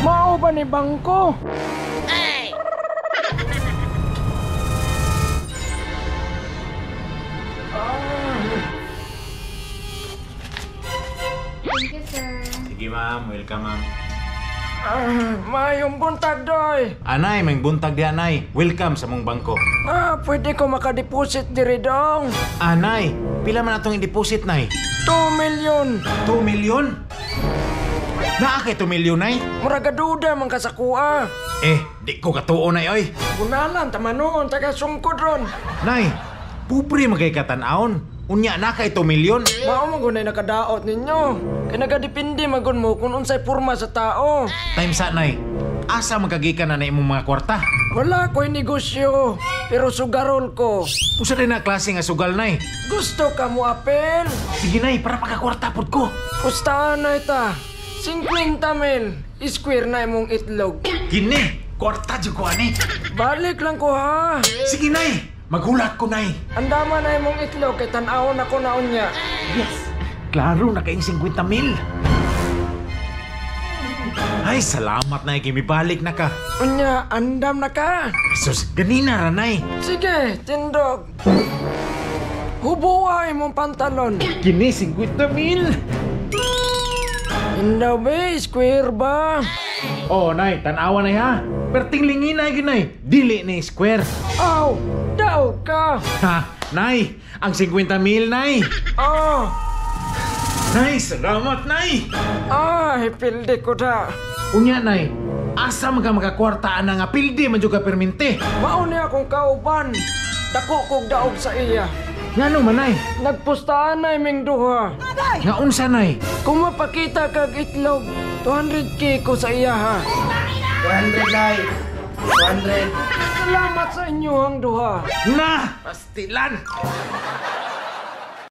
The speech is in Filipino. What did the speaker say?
Mao ba ni bangko? Thank you, sir. Sige ma'am, welcome ma'am. Mayong buntag, doy. Anay, may buntag di anay. Welcome sa mong bangko. Pwede ko makadeposit diri dong. Anay, pila man atong i-deposit nay? 2 million. 2 million? Naa kay 2 million nay? Muragaduda man kasakua. Di ko katuo nay oy. Gunalan, tamanon, taga sungkod ron. Nay, pupri magay katanaon. Unya na kay 2 million. Mao man gunay nakadaot ninyo. Kay nagadepende magun mo kung unsay porma sa tao. Time sa nay. Asa magagikan na imong mga kwarta? Wala ko'y negosyo, pero sugarol ko. Usa din na klase nga sugal nay. Gusto ka mo apel? Sige nay, para pagkakwarta pod ko. Pustahan na ita. 50 mil. Square na imong itlog. Gini, kwarta jud ko ani. Balik lang ko ha. Sige nay, maghulat ko nay. Andama na imong itlog kay tan-awon ako na unya. Yes, klaro na kayong 50 mil. Ay, salamat na kimibalik na ka. Unya, andam na ka. Sus, ganina ranay. Sige, tindog. Hubuha imong pantalon. Kini 50 mil. Indaw be, square ba? Oh, nay, tanawa na ha. Perting lingin na ginay. Dili ni square. Aw, daw ka. Ha, nay, ang 50 mil, nay. Oh, Nay, salamat, nay. pilde ko da. Unya, nay, asa magkakwartaan na nga pildi man juga perminte. Mauni akong kauban. Dako kog daog sa iya. Ngano man, nay? Nagpustahan na iming duha. Nga unsa, nay? Kung mapakita kag itlog, 200k ko sa iya ha. 200 nay. 200. Salamat sa inyo ang duha. Na! Pastilan!